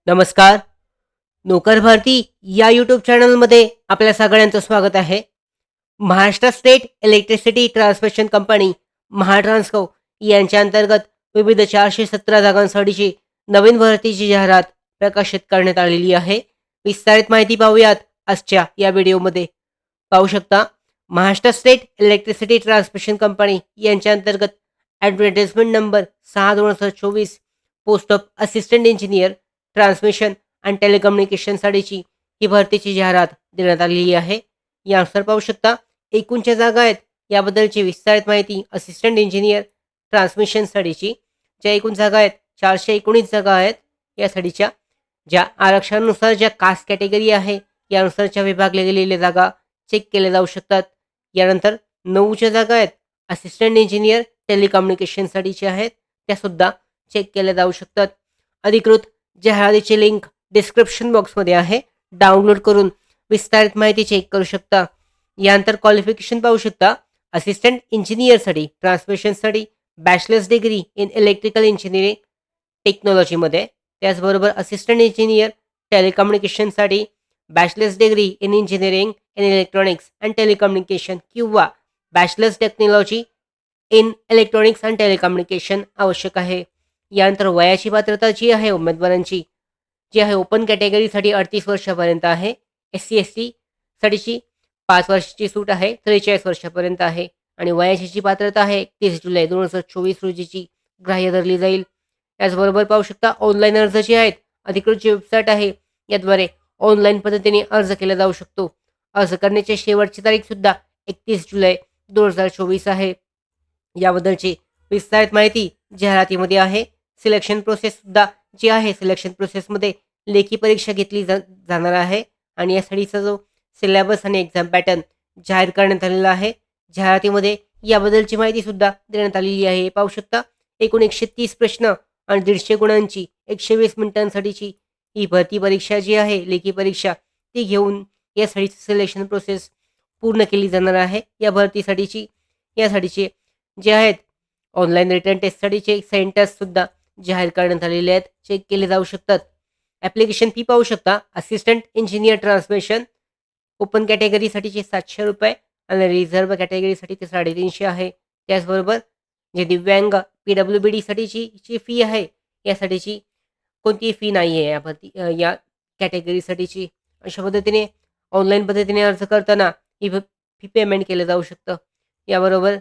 नमस्कार. नोकर भारती या यूट्यूब चॅनलमध्ये आपल्या सगळ्यांचं स्वागत आहे. Maharashtra state electricity transmission company Mahatransco यांच्या अंतर्गत विविध 417 जागांसाठीची नवीन भरतीची जाहिरात प्रकाशित करण्यात आलेली आहे. विस्तारित माहिती पाहूयात आजच्या या व्हिडिओमध्ये. पाहू शकता, Maharashtra state electricity transmission company यांच्या अंतर्गत advertisement number 6/2024 post of assistant engineer transmission आणि टेलिकम्युनिकेशनसाठीची ही भरतीची जाहिरात देण्यात आलेली आहे. यानुसार पाहू शकता, एकूणच्या जागा आहेत याबद्दलची विस्तारित माहिती. असिस्टंट इंजिनियर ट्रान्समिशनसाठीची ज्या एकूण जागा आहेत 419 जागा आहेत यासाठीच्या. ज्या आरक्षणानुसार ज्या कास्ट कॅटेगरी आहे यानुसारच्या विभागल्या गेलेल्या जागा चेक केल्या जाऊ शकतात. यानंतर 9च्या जागा आहेत असिस्टंट इंजिनियर टेलिकम्युनिकेशनसाठीच्या आहेत, त्यासुद्धा चेक केल्या जाऊ शकतात. अधिकृत जाहिरातीची लिंक डिस्क्रिप्शन बॉक्समध्ये आहे. डाउनलोड करून विस्तारित माहिती चेक करू शकता. यानंतर क्वालिफिकेशन पाहू शकता. असिस्टंट इंजिनियरसाठी ट्रान्समिशनसाठी bachelors degree in electrical engineering टेक्नॉलॉजीमध्ये, त्याचबरोबर असिस्टंट इंजिनियर टेलिकम्युनिकेशनसाठी bachelors degree in engineering in electronics and telecommunication किंवा bachelors technology in electronics and telecommunication आवश्यक आहे. यानंतर वयाची पात्रता जी आहे उमेदवारांची जी आहे ओपन कॅटेगरीसाठी 38 वर्षापर्यंत आहे. SC ST साठीची 5 वर्षाची सूट आहे, 43 वर्षापर्यंत आहे. आणि वयाची जी पात्रता आहे 31 जुलै 2024 रोजीची ग्राह्य धरली जाईल. त्याचबरोबर पाहू शकता, ऑनलाईन अर्ज जे आहेत, अधिकृत जी वेबसाईट आहे याद्वारे ऑनलाईन पद्धतीने अर्ज केला जाऊ शकतो. अर्ज करण्याची शेवटची तारीखसुद्धा 31 जुलै 2024 आहे. याबद्दलची विस्तारित माहिती जाहिरातीमध्ये आहे. सिलेक्शन प्रोसेससुद्धा जी आहे, सिलेक्शन प्रोसेसमध्ये लेखी परीक्षा घेतली जाणार आहे आणि यासाठीचा जो सिलेबस आणि एक्झाम पॅटर्न जाहीर करण्यात आलेला आहे. जाहिरातीमध्ये याबद्दलची माहितीसुद्धा देण्यात आलेली आहे. पाहू शकता, एकूण 130 प्रश्न आणि 150 गुणांची 120 मिनिटांसाठीची ही भरती परीक्षा जी आहे, लेखी परीक्षा, ती घेऊन यासाठीची सिलेक्शन प्रोसेस पूर्ण केली जाणार आहे. या भरतीसाठीची यासाठीचे जे आहेत ऑनलाईन रिटर्न टेस्टसाठीचे सेंटर्ससुद्धा जाहीर करण्यात आलेले आहेत, चेक केले जाऊ शकतात. ॲप्लिकेशन फी पाहू शकता. असिस्टंट इंजिनियर ट्रान्समिशन ओपन कॅटेगरीसाठीचे ₹700 आणि रिझर्व्ह कॅटेगरीसाठी ते 350 आहे. त्याचबरोबर जे दिव्यांग PWBDसाठीची जी फी आहे यासाठीची कोणतीही फी नाही आहे या कॅटेगरीसाठीची. अशा पद्धतीने ऑनलाईन पद्धतीने अर्ज करताना ही फी पेमेंट केलं जाऊ शकतं. याबरोबर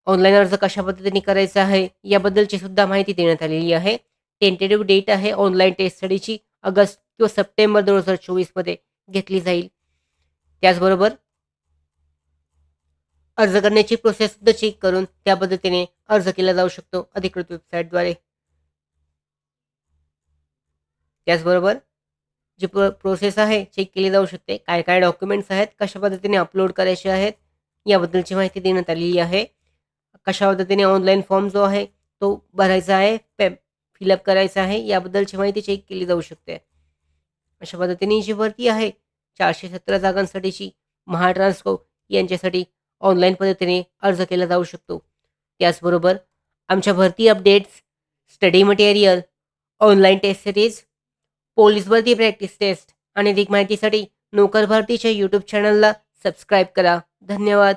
ऑनलाईन अर्ज कशा पद्धतीने करायचा आहे याबद्दलची सुद्धा माहिती देण्यात आलेली आहे. टेंटेटिव्ह डेट आहे ऑनलाईन टेस्टसाठीची ऑगस्ट किंवा सप्टेंबर 2024 मध्ये घेतली जाईल. त्याचबरोबर अर्ज करण्याची प्रोसेससुद्धा चेक करून त्या पद्धतीने अर्ज केला जाऊ शकतो अधिकृत वेबसाईटद्वारे. त्याचबरोबर जी प्रोसेस आहे चेक केली जाऊ शकते. काय काय डॉक्युमेंट्स आहेत, कशा पद्धतीने अपलोड करायचे आहेत याबद्दलची माहिती देण्यात आलेली आहे. कशा पद्धतीने ऑनलाईन फॉर्म जो आहे तो भरायचा आहे, फिलअप करायचा आहे याबद्दलची माहिती चेक केली जाऊ शकते. अशा पद्धतीने ही जी भरती आहे 417 जागांसाठीची महाट्रान्सको यांच्यासाठी ऑनलाईन पद्धतीने अर्ज केला जाऊ शकतो. त्याचबरोबर आमच्या भरती updates, study material, online test series, police भरती प्रॅक्टिस टेस्ट आणि अधिक माहितीसाठी नोकर भारतीच्या यूट्यूब चॅनलला सबस्क्राईब करा. धन्यवाद.